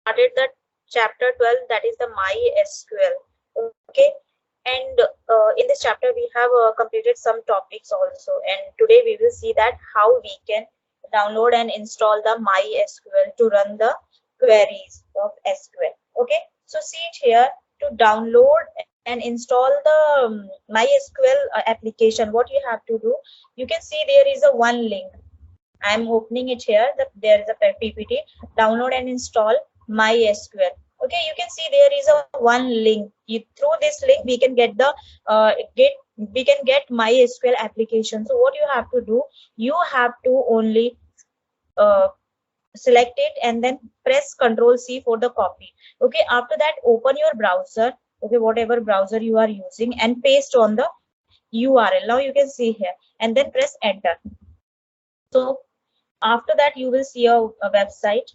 started the chapter 12, that is the MySQL. Okay, and in this chapter we have completed some topics also, and today we will see that how we can download and install the MySQL to run the queries of SQL. Okay, so see it here. To download and install the MySQL application, what you have to do, you can see there is a one link. I'm opening it here. There is a PPT. Download and install MySQL. Okay, you can see there is a one link. Through this link we can get the MySQL application. So what you have to do, you have to only select it and then press Ctrl C for the copy. Okay, after that open your browser. Okay, whatever browser you are using, and paste on the URL. Now you can see here, and then press enter. So after that you will see a website.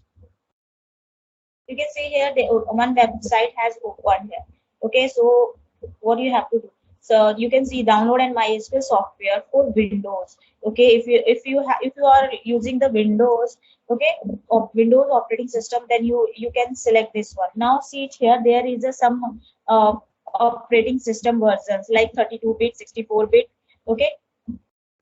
You can see here the one website has opened here. Okay, so what you have to do, so you can see download and MySQL software for Windows. Okay, if you are using the Windows, okay, of Windows operating system, then you can select this one. Now see it here, there is some operating system versions like 32-bit, 64-bit. Okay,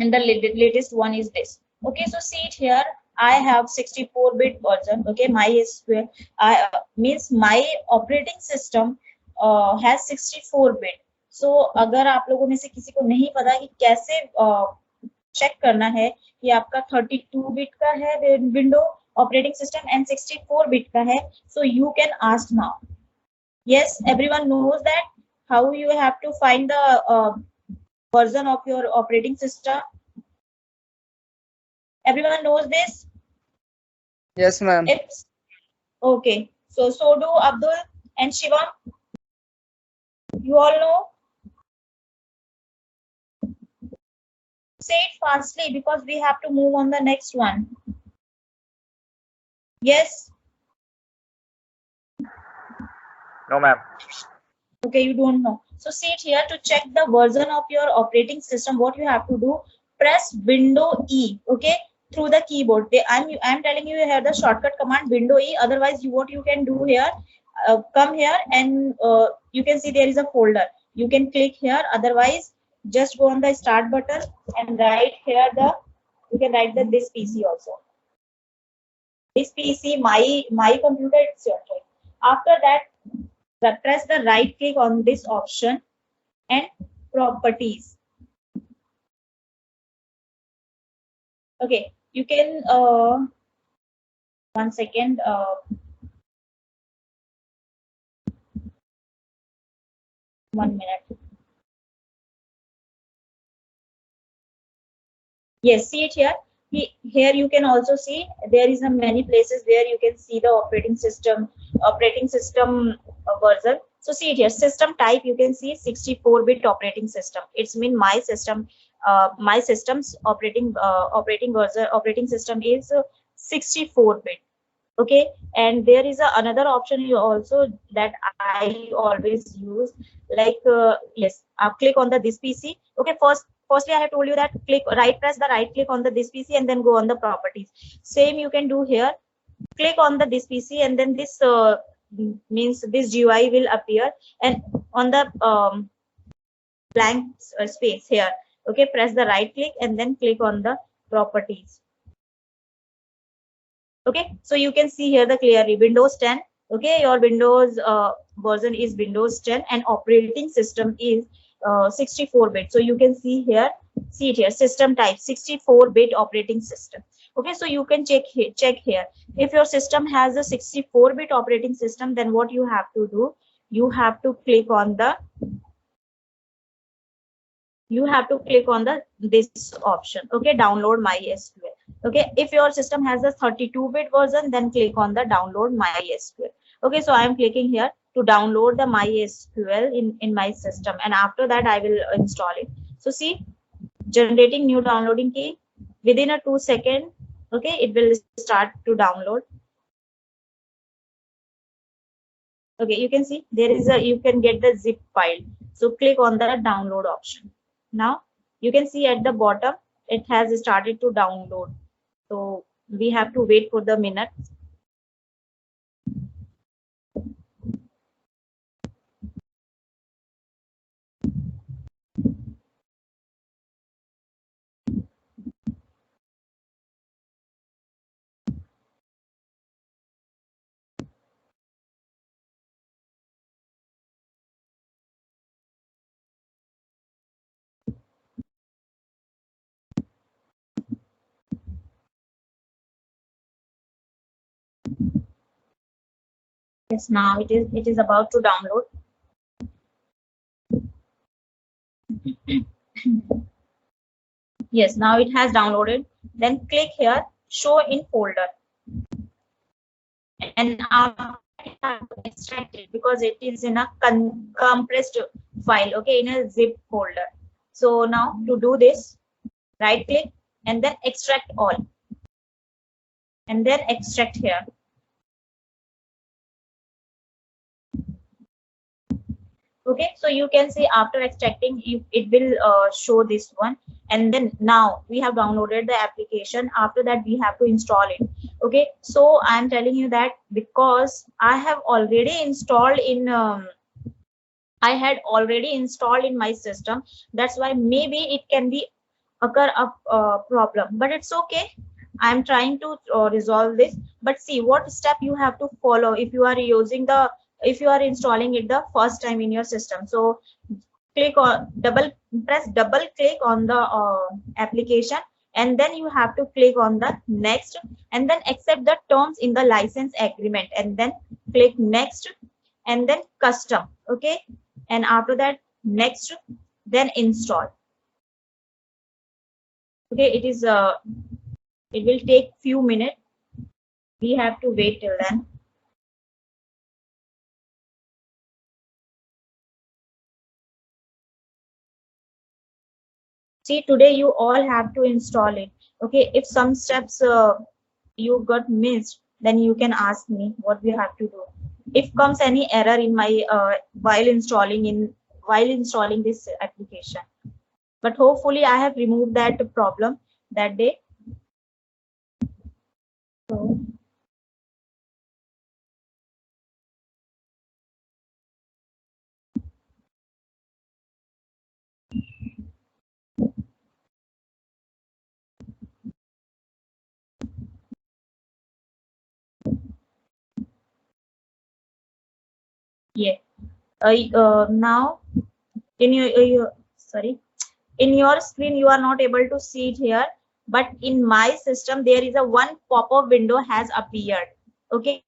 and the latest one is this. Okay, so see it here, I have 64-bit version. Okay, MySQL means my operating system has 64-bit. So अगर आप लोगों में से किसी को नहीं पता कि कैसे चेक करना है कि आपका 32-bit का है window operating system and 64-bit का है, so you can ask now. Yes, everyone knows that how you have to find the version of your operating system. Everyone knows this? Yes, ma'am. Okay. So do Abdul and Shivam. You all know? Say it fastly because we have to move on the next one. Yes? No, ma'am. Okay, you don't know. So see it here, to check the version of your operating system, what you have to do, press Window E. Okay, through the keyboard. I'm telling you here the shortcut command Window E. Otherwise, what you can do here, come here and you can see there is a folder. You can click here. Otherwise, just go on the start button and write here you can write this PC also. This PC, my computer, it's your choice. After that, press the right click on this option and properties. Okay, you can 1 second. 1 minute. Yes, see it here. Here you can also see there is a many places where you can see the operating system version. So see it here, system type, you can see 64-bit operating system. It's mean my system's operating system is 64-bit. Okay, and there is another option also that I always use, like yes, click on this PC. Okay, firstly I have told you that press the right click on this PC and then go on the properties. Same you can do here, click on this PC and then this means this GUI will appear, and on the blank space here, okay, press the right click and then click on the properties. Okay, so you can see here the clearly Windows 10. Okay, your Windows version is Windows 10 and operating system is 64-bit. So you can see it here, system type 64-bit operating system. Okay, so you can check here. If your system has a 64-bit operating system, then what you have to do, you have to click on this option. Okay, download MySQL. Okay, if your system has a 32-bit version, then click on the download MySQL. Okay, so I am clicking here to download the MySQL in my system, and after that I will install it. So see, generating new downloading key within a 2 seconds. Okay, it will start to download. Okay, you can see there is you can get the zip file. So click on the download option. Now you can see at the bottom it has started to download. So we have to wait for the minute. Yes, now it is about to download. Yes, now it has downloaded. Then click here, show in folder, and after you have to extract it because it is in a compressed file, okay, in a zip folder. So now to do this, right click and then extract all, and then extract here. Okay, so you can see after extracting it will show this one, and then now we have downloaded the application. After that we have to install it. Okay, so I'm telling you that because I have already installed in I had already installed in my system, that's why maybe it can be occur a problem, but it's okay. I'm trying to resolve this. But see what step you have to follow if you are using the, if you are installing it the first time in your system. So click on press double click on the application, and then you have to click on the next, and then accept the terms in the license agreement, and then click next, and then custom. Okay, and after that next, then install. Okay, it is it will take few minutes. We have to wait till then. See, today you all have to install it. Okay, if some steps you got missed, then you can ask me what we have to do. If comes any error in my while installing this application, but hopefully I have removed that problem that day. So yeah, now in your sorry, in your screen you are not able to see it here, but in my system there is a one pop-up window has appeared. Okay,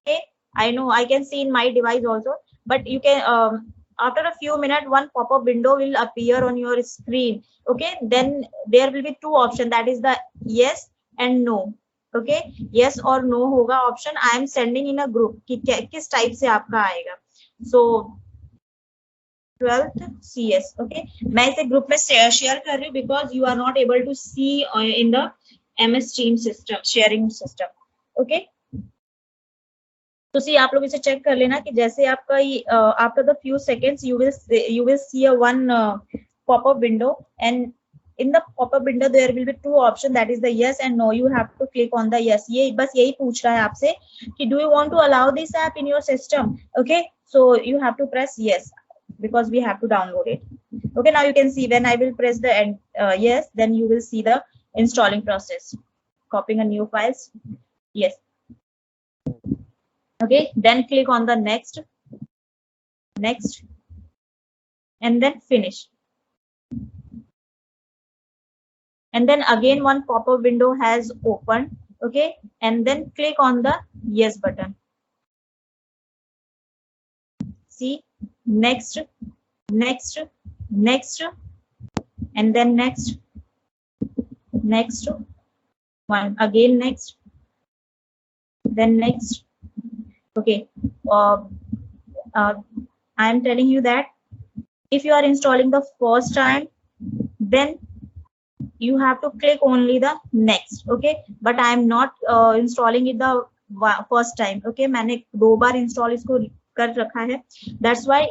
I know I can see in my device also, but you can after a few minutes one pop-up window will appear on your screen. Okay, then there will be two options, that is the yes and no. Okay, yes or no होगा option. I am sending in a group कि किस type से आपका आएगा. So 12th CS. Okay, मैं इसे group में share कर रही हूँ because you are not able to see in the MS Team system sharing system. Okay, तो सी आप लोग इसे चेक कर लेना कि जैसे आपका after the few seconds you will see a one pop-up window, and in the pop-up window there will be two options, that is the yes and no. You have to click on the yes. ये बस यही पूछ रहा है आपसे कि do you want to allow this app in your system. Okay, so you have to press yes because we have to download it. Okay, now you can see when I will press the yes, then you will see the installing process, copying a new files. Yes. Okay, then click on the next, and then finish. And then again one pop-up window has opened. Okay, and then click on the yes button. See, next, and then next one, again next, then next. Okay, I am telling you that if you are installing the first time, then you have to click only the next. Okay, but I am not installing it the first time. Okay, मैंने 2 बार install इसको कर रखा है, that's why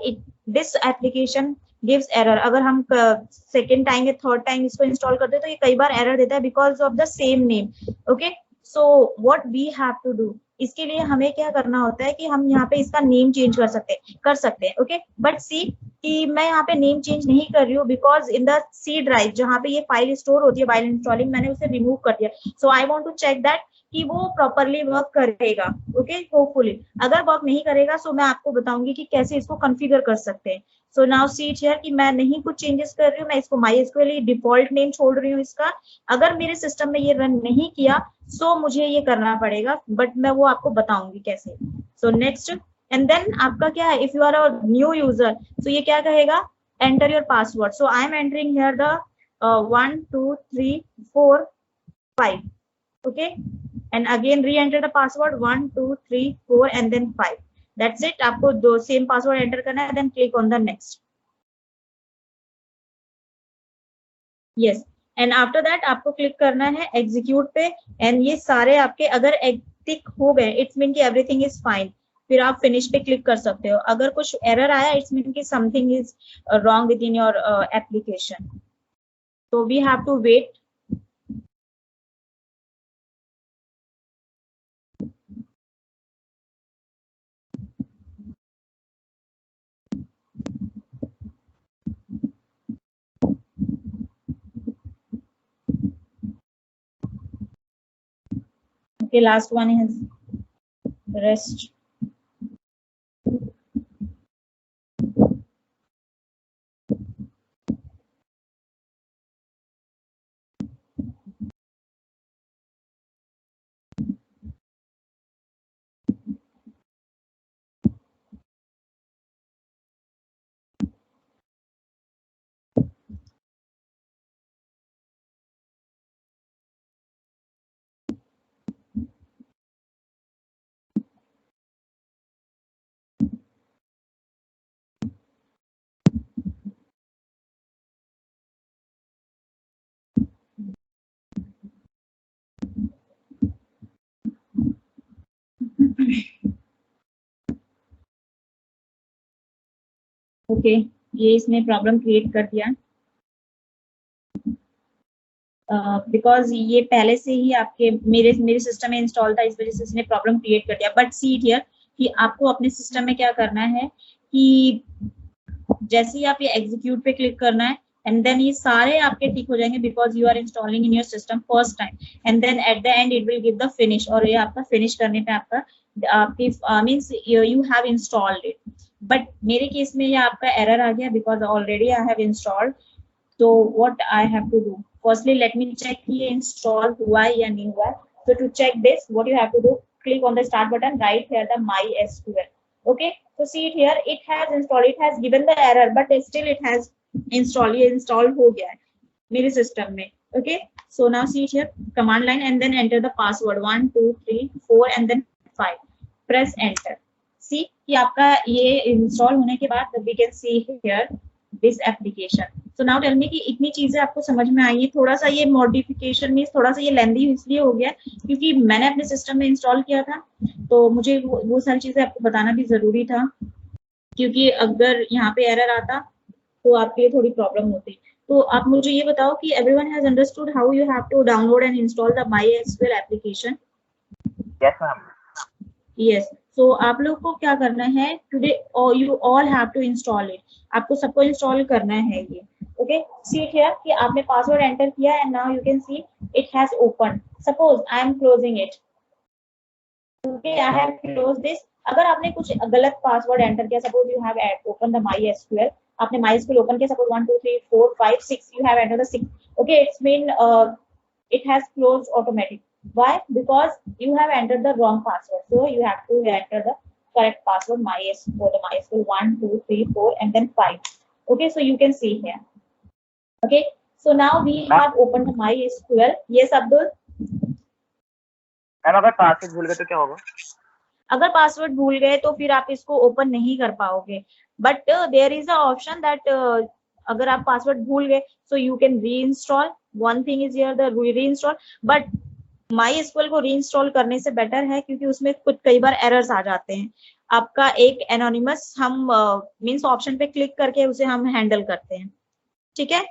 this application gives error. अगर हम second time या third time इसको install करते तो ये कई बार error देता है because of the same name. Okay, so what we have to do, इसके लिए हमें क्या करना होता है कि हम यहाँ पे इसका नेम चेंज कर सकते हैं. ओके, बट सी कि मैं यहाँ पे नेम चेंज नहीं कर रही हूँ because in the C drive जहाँ पे ये फाइल स्टोर होती है व्हाइल इंस्टॉलिंग, मैंने उसे रिमूव कर दिया. So I want to check that कि वो प्रॉपरली वर्क करेगा. Okay, hopefully. अगर वर्क नहीं करेगा सो मैं आपको बताऊंगी कि कैसे इसको कॉन्फ़िगर कर सकते हैं. सो नाउ सी हियर कि मैं नहीं कुछ चेंजेस कर रही हूँ, मैं इसको MySQL डिफॉल्ट नेम छोड़ रही हूँ इसका. अगर मेरे सिस्टम में ये रन नहीं किया सो मुझे ये करना पड़ेगा, बट मैं वो आपको बताऊंगी कैसे. सो नेक्स्ट, एंड देन आपका क्या है, if you are a new user, so ये क्या कहेगा, enter your password. So I am entering here the 1 2 3 4 5. Okay, and again re-enter the password 1 2 3 4 and then 5. That's it. आपको दो सेम पासवर्ड एंटर करना है, then click on the next. Yes, and after that आपको click करना है execute पे, and ये सारे आपके अगर टिक हो गए, इट्स मीन कि एवरीथिंग इज फाइन, फिर आप फिनिश पे क्लिक कर सकते हो. अगर कुछ एरर आया, इट्स मीन कि something is wrong with in your application. तो we have to wait. Okay, last one is rest. ओके, ये इसने प्रॉब्लम क्रिएट कर दिया बिकॉज ये पहले से ही आपके मेरे सिस्टम में इंस्टॉल था, इस वजह से इसने प्रॉब्लम क्रिएट कर दिया. बट सी इट हियर कि आपको अपने सिस्टम में क्या करना है कि जैसे ही आप ये एग्जीक्यूट पे क्लिक करना है, एंड देन ये सारे आपके टिक हो जाएंगे because you are installing in your system first time, and then at the end it will give the finish. और ये आपका फिनिश करने पे आपकी means you have installed it. But मेरे केस में ये आपका एरर आ गया because already I have installed. तो what I have to do, firstly let me check कि ये इंस्टॉल हुआ है या नहीं हुआ है. So to check this, what you have to do, click on the start button, write here the MySQL. Okay, so see it here, it has installed, it has given the error, but still it has installed. ये install हो गया है मेरे system में. Okay, so now see it here, command line, and then enter the password 1 2 3 4 and then 5. Press enter. See कि आपका ये install होने के बाद we can see here this application. So now tell me कि इतनी चीजें आपको समझ में आई है. थोड़ा सा ये मॉडिफिकेशन में थोड़ा सा ये लेंदी इसलिए हो गया क्योंकि मैंने अपने सिस्टम में इंस्टॉल किया था, तो मुझे वो सारी चीजें आपको बताना भी जरूरी था, क्योंकि अगर यहाँ पे एरर आता तो आपके लिए थोड़ी प्रॉब्लम होती. तो आप मुझे ये बताओ कि everyone has understood how you have to download and install the MySQL application. Yes, ma'am. Yes. So आप लोग को क्या करना है today, you all have to install it. आपको सबको इंस्टॉल करना है ये. ओके, सी इट हियर कि आपने पासवर्ड एंटर किया and now you can see it has open. Suppose I am closing it. Okay, I have close this. अगर आपने कुछ गलत पासवर्ड एंटर किया, suppose you have open the MySQL, आपने MySQL open किया, suppose 1 2 3 4 5 6, you have entered the 6. Okay, it's mean it has closed automatic. Why? Because you have entered the wrong password, so you have to enter the correct password. MySQL 1 2 3 4 and then 5. Okay, so you can see here. Okay, so now we have opened the MySQL. Yes, Abdul. Ma'am अगर password भूल गए तो क्या होगा? अगर password भूल गए तो फिर आप इसको ओपन नहीं कर पाओगे. But there is a option that अगर आप पासवर्ड भूल गए so you can reinstall. One thing is here the reinstall. But MySQL को री इंस्टॉल करने से बेटर है क्योंकि उसमें कुछ कई बार एरर्स आ जाते हैं. आपका एक एनोनिमस हम मीन्स ऑप्शन पे क्लिक करके उसे हम हैंडल करते हैं. ठीक है,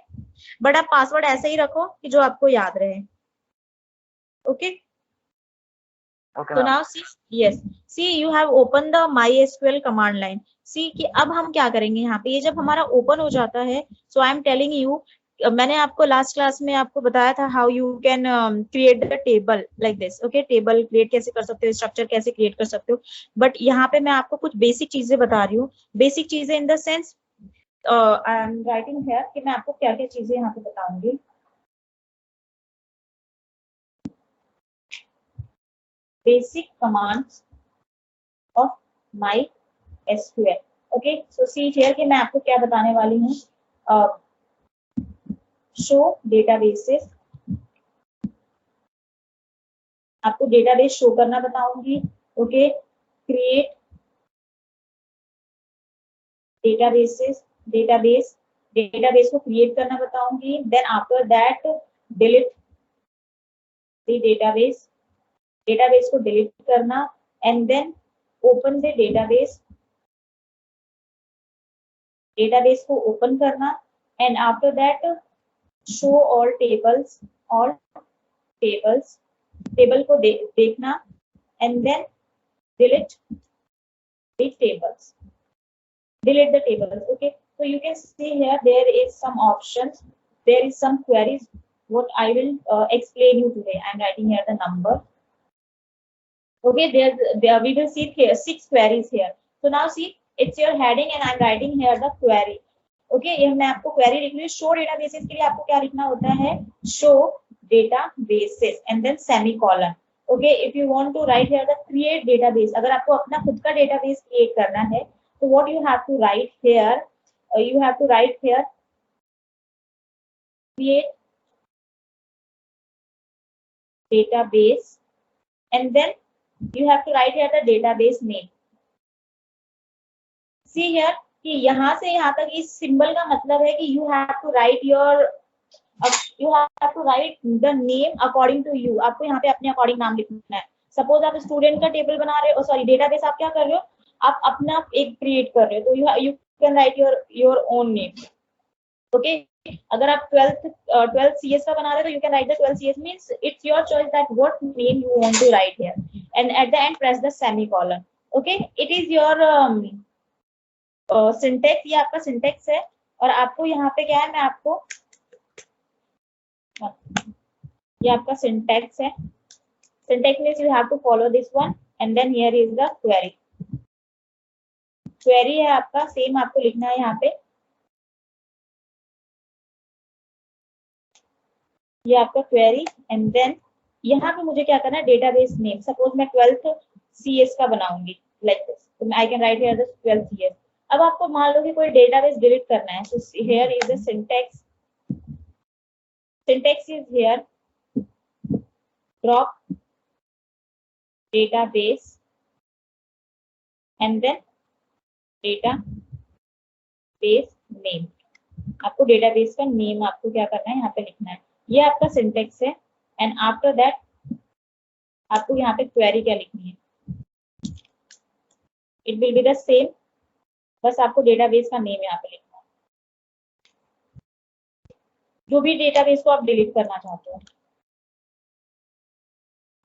बट आप पासवर्ड ऐसे ही रखो कि जो आपको याद रहे. Okay, Okay, so ma'am. now see you have opened the MySQL command line. See कि अब हम क्या करेंगे यहाँ पे, ये जब हमारा ओपन हो जाता है, so I am telling you, मैंने आपको लास्ट क्लास में आपको बताया था how you can create the table like this. Okay, table create कैसे कर सकते हो, स्ट्रक्चर कैसे क्रिएट कर सकते हो. बट यहाँ पे मैं आपको कुछ बेसिक चीजें बता रही हूँ. बेसिक चीजें in the sense I am writing here कि मैं आपको क्या क्या चीजें यहाँ पे बताऊंगी. Basic commands of MySQL. SQL. Okay, so see here कि मैं आपको क्या बताने वाली हूँ. शो डेटाबेसेस, आपको डेटाबेस शो करना बताऊंगी. ओके, क्रिएट डेटाबेसेस, डेटाबेस को क्रिएट करना बताऊंगी. Then after that delete the database को डिलीट करना. And then open the database को ओपन करना. And after that show all tables, table को देखना. And then delete the tables, okay. So you can see here there is some options, there is some queries what I will explain you today. I'm writing here the number. Okay, there we will see here 6 queries here. So now see, it's your heading and I'm writing here the query. Okay, ये मैं आपको query लिख रही हूँ. Show databases के लिए आपको क्या लिखना होता है? Show databases and then semicolon. Okay, if you want to write here the create database, अगर आपको अपना खुद का database create करना है, so what you have to write here? You have to write here create database, and then you have to write here the database name. See here कि यहाँ से यहाँ तक इस सिंबल का मतलब है कि you have to write the name according to you. आपको यहाँ पे अपने अकॉर्डिंग नाम लिखना है. सपोज आप स्टूडेंट का टेबल बना रहे हो, सॉरी डेटाबेस आप क्या कर रहे हो, आप अपना एक क्रिएट कर रहे हो, तो you can write your own name. Okay, अगर आप 12th CS का बना रहे हो तो you can write the 12th CS, means it's your choice that what name you want to write here, and at the end press the semicolon. Okay, it is your syntax. ये आपका syntax है. और आपको यहाँ पे क्या है, मैं आपको ये आपका syntax है. Syntax means you have to follow this one, and then here is the query. Query है आपका, सेम आपको लिखना है यहाँ पे. ये आपका क्वेरी. एंड देन यहाँ पे मुझे क्या करना है, डेटाबेस नेम. सपोज मैं 12th CS का बनाऊंगी लाइक दिस, तो I can write here the 12th CS. अब आपको मान लो कि कोई डेटाबेस डिलीट करना है, so here is the syntax. Syntax is here drop database and then database name. आपको डेटाबेस का नेम आपको क्या करना है, यहाँ पे लिखना है. ये आपका सिंटेक्स है. एंड आफ्टर दैट आपको यहाँ पे क्वेरी क्या लिखनी है, it will be the same, बस आपको डेटाबेस का नेम यहाँ पे लिखना है, जो भी डेटाबेस को आप डिलीट करना चाहते हो.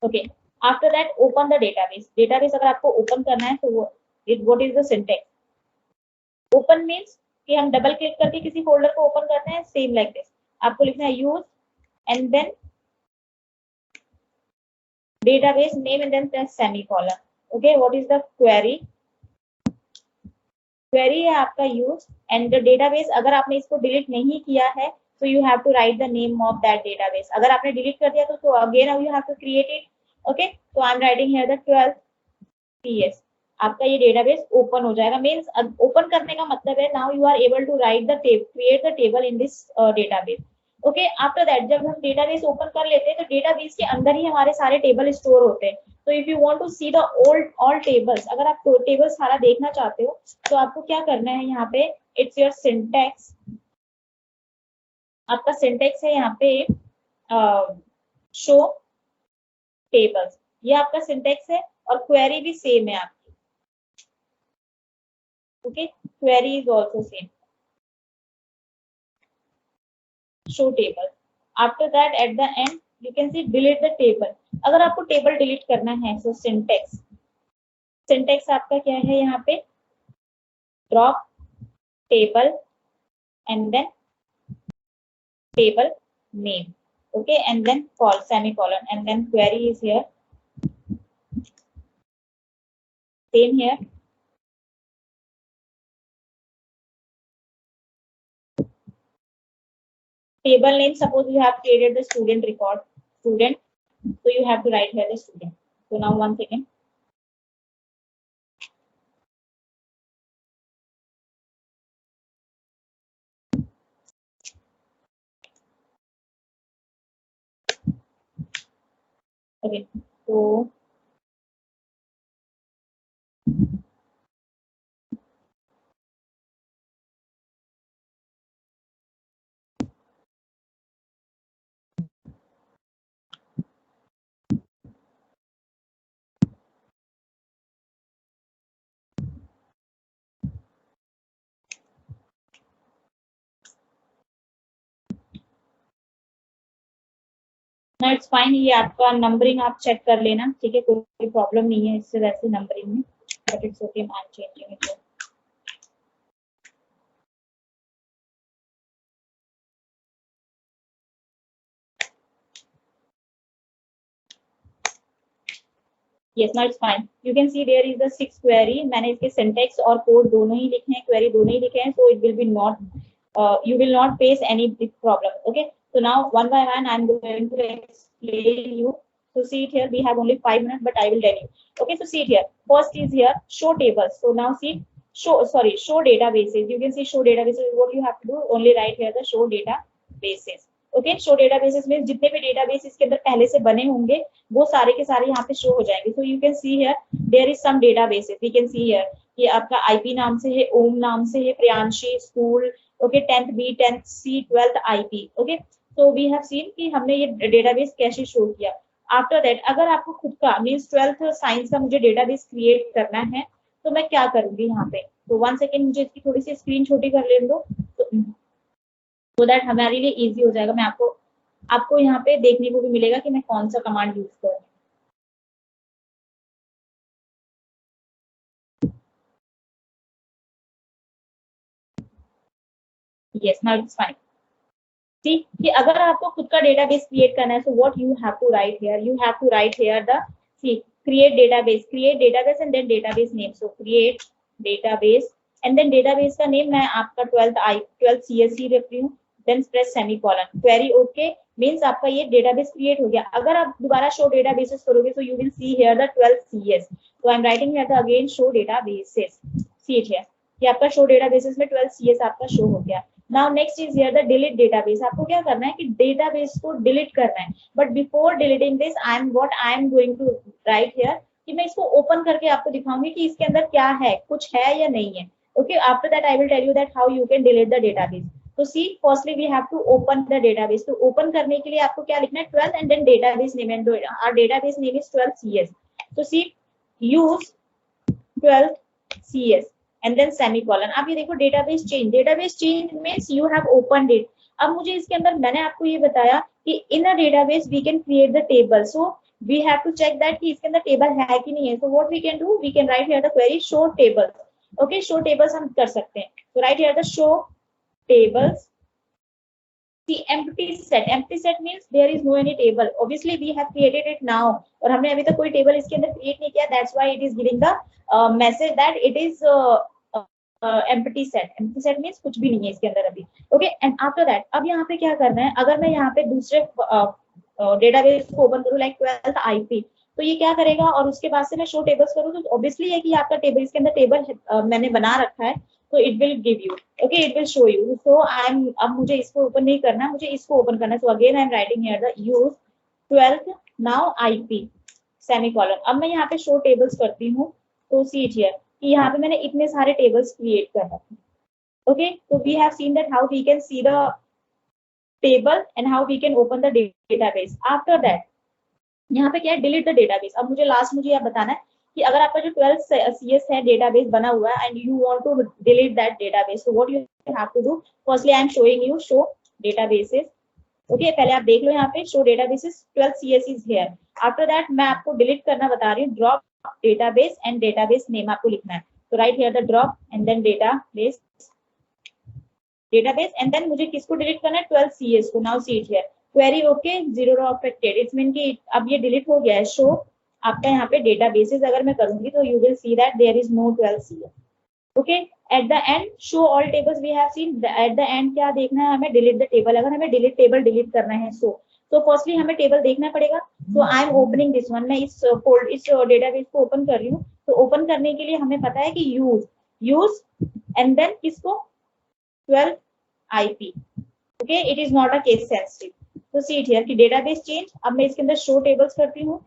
Okay, after that open the database अगर आपको ओपन करना है तो what is the syntax. Open means कि हम डबल क्लिक करके किसी फोल्डर को ओपन करते हैं, सेम लाइक दिस. आपको लिखना है use and then database name and then press semicolon. Okay, what is the query? Query है आपका use and the database. अगर आपने इसको डिलीट नहीं किया है so you have to write the name of that database. अगर आपने डिलीट कर दिया तो again you have to create it. Okay, so I'm writing here the 12th CS. आपका ये डेटाबेस ओपन हो जाएगा. मीन्स ओपन करने का मतलब है now you are able to write the create the table in this database. Okay, after that जब हम डेटाबेस ओपन कर लेते हैं तो डेटाबेस के अंदर ही हमारे सारे टेबल स्टोर होते हैं. तो if you want to see the all tables, अगर आप टेबल सारा देखना चाहते हो तो आपको क्या करना है, यहाँ पे इट्स योर सिंटैक्स. आपका सिंटैक्स है यहाँ पे शो टेबल्स, ये आपका सिंटैक्स है. और क्वेरी भी सेम है आपकी. Okay, query is also same, show table. After that at the end you can see delete the table. अगर आपको टेबल डिलीट करना है so सिंटेक्स आपका क्या है, यहाँ पे drop table and then table name. Okay, and then semicolon and then query is here, same here. Table name, suppose you have created the student record, student, so you have to write here the student. So now once again okay तो ना it's fine, ये आपका numbering आप check कर लेना, ठीक है, कोई प्रॉब्लम नहीं है इससे वैसे नंबरिंग में, but it's okay, I am changing it. Yes, now it's fine. You can see there is a 6 query. मैंने इसके syntax और code दोनों ही लिखे हैं, query दोनों ही लिखे हैं, so it will be not, you will not face any big problem. Okay. So now one by one I'm going to explain you. So see it here. We have only 5 minutes, but I will tell you. Okay. So see it here. First is here show tables. So now see show databases. You can see show databases. What you have to do? Only write here the show databases. Okay, show databases में जितने भी database इसके अंदर पहले से बने होंगे वो सारे के सारे यहाँ पे शो हो जाएंगे। So you can see here there is some databases, we can see here कि आपका आईपी नाम से है, ओम नाम से है, Priyanshi school, okay, 10th B, 10th C, 12th IP. Okay, so we have seen कि हमने ये डेटाबेस कैसे शो किया। आफ्टर दैट अगर आपको खुद का मीन्स 12th साइंस का मुझे डेटाबेस क्रिएट करना है तो मैं क्या करूंगी यहाँ पे, तो 1 सेकेंड मुझे इसकी थोड़ी सी स्क्रीन छोटी कर ले दो तो दैट हमारे लिए इजी हो जाएगा। मैं आपको यहाँ पे देखने को भी मिलेगा कि मैं कौन सा कमांड यूज कर रही हूँ। Yes, now it's fine. ठीक कि अगर आपको खुद का डेटाबेस क्रिएट करना है, so what you have to write here, you have to write here the C create database and then database name. So create database and then database का name मैं आपका 12th CSE रख रही हूँ, then press semicolon, query okay, means आपका ये database create हो गया। अगर आप दोबारा शो डेटाबेसेस करोगे तो you will see here the 12th CS, तो I am writing here the again show databases, C it here कि आपका शो डेटाबेसेस में 12th CS आपका शो हो गया। Now next is here the delete database. आपको क्या करना है कि डेटाबेस को डिलीट करना है, but before deleting this I am going to write here कि मैं इसको ओपन करके आपको दिखाऊंगी कि इसके अंदर क्या है, कुछ है या नहीं है। Okay, after that I will tell you that how you can delete the database. तो see firstly we have to open the database. तो ओपन करने के लिए आपको क्या लिखना है, 12 and then database name, and our database name is 12 CS। तो see use 12 CS and then semicolon. अब ये देखो database change means you have opened it. अब मुझे इसके अंदर मैंने आपको ये बताया कि in a database we can create the table, so we have to check that कि इसके अंदर टेबल है कि नहीं है। So what we can do, we can write here the query show tables. Okay, show tables हम कर सकते हैं, तो write here the show tables. The empty set means there is no any table. Obviously we have created it now, और हमने अभी तक कोई टेबल इसके अंदर क्रिएट नहीं किया, that's why it is giving the message that it is empty set means कुछ भी नहीं है इसके अंदर अभी। okay, and after that अब यहाँ पे क्या करना है, अगर मैं यहाँ पे दूसरे डेटाबेस को ओपन करूँ लाइक 12th IP, तो ये क्या करेगा और उसके बाद से मैं शो टेबल्स करूँ तो ऑब्वियसली है कि आपका टेबल इसके अंदर टेबल मैंने बना रखा है, तो it will give you, okay, it will show you. So अब मुझे इसको ओपन नहीं करना, मुझे इसको ओपन करना है। So again I am writing here the use 12th now IP semicolon. अब मैं यहाँ पे शो टेबल्स करती हूँ, तो सी इट हियर कि यहाँ पे मैंने इतने सारे टेबल्स क्रिएट कर रखे। ओके, तो we have seen that how we can see the table and how we can open the database. After that यहाँ पे क्या है, डिलीट द डेटाबेस। अब मुझे यह बताना है कि अगर आपका जो 12th CS है डेटाबेस बना हुआ है and you want to delete that database, so what you have to do, firstly I am showing you show databases. Okay, पहले आप देख लो यहाँ पे show databases 12th CS is here. After that मैं आपको डिलीट करना बता रही हूँ, drop database and database name आपको लिखना है। तो write here the drop and then database and then मुझे किसको डिलीट करना है, 12th CS को। Now see it here query okay, 0 row affected, it's mean कि अब ये डिलीट हो गया है। शो आपका यहाँ पे डेटाबेसेस अगर मैं करूंगी तो you will see that there is no 12th CS। Okay, at the end show all tables we have seen, at the end क्या देखना है हमें, डिलीट द टेबल। अगर हमें डिलीट करना है तो फर्स्टली हमें टेबल देखना पड़ेगा। तो I am opening this one, मैं इस डेटाबेस को ओपन कर रही हूँ। तो ओपन करने के लिए हमें पता है कि यूज एंड देन किसको, 12th IP। Okay, it is not a case sensitive. तो सी इट हियर कि डेटाबेस चेंज। अब मैं इसके अंदर शो टेबल्स करती हूँ,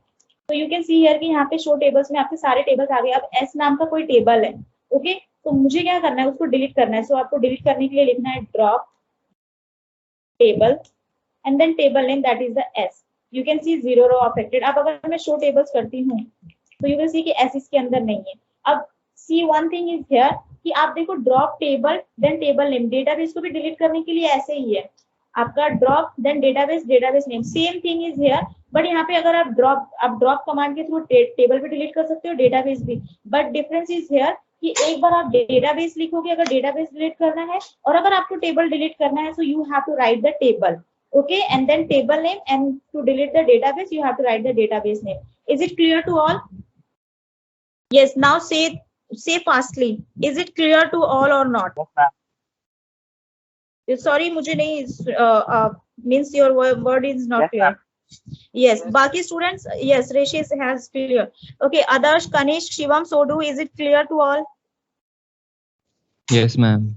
तो यू कैन सी हियर कि यहाँ पे शो टेबल्स में आपके सारे टेबल्स आ गए। अब एस नाम का कोई टेबल है, ओके, तो मुझे क्या करना है, उसको डिलीट करना है। सो आपको डिलीट करने के लिए लिखना है drop table and then table name that is the S. You can see 0 row affected. अब अगर मैं शो टेबल्स करती हूँ तो यू कैन सी कि एस इसके अंदर नहीं है। अब see one thing is here कि आप देखो drop table then table name, database को भी डिलीट करने के लिए ऐसे ही है आपका drop then database database name, same thing is here. But यहाँ पे अगर आप ड्रॉप कमांड के थ्रू टेबल भी डिलीट कर सकते हो, डेटाबेस भी। बट डिफरेंस इज हियर कि एक बार आप डेटाबेस लिखोगे अगर डेटाबेस डिलीट करना है, और अगर आपको टेबल डिलीट करना है, so you have to write the table, okay, and then table name, and to delete the database you have to write the database name. Is it clear to all? Yes, now say fastly, is it clear to all or not? Yes, ma'am. Sorry, मुझे नहीं means your word is not Yes, clear. ma'am. Yes, बाकी students, yes, Rishi has clear. Okay, Adarsh, Kanish, Shivam, Sodu, is it clear to all? Yes, ma'am.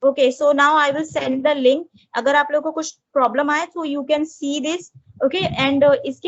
Okay, so now I will send the link. अगर आप लोगों को कुछ problem आए तो you can see this, okay, and इसके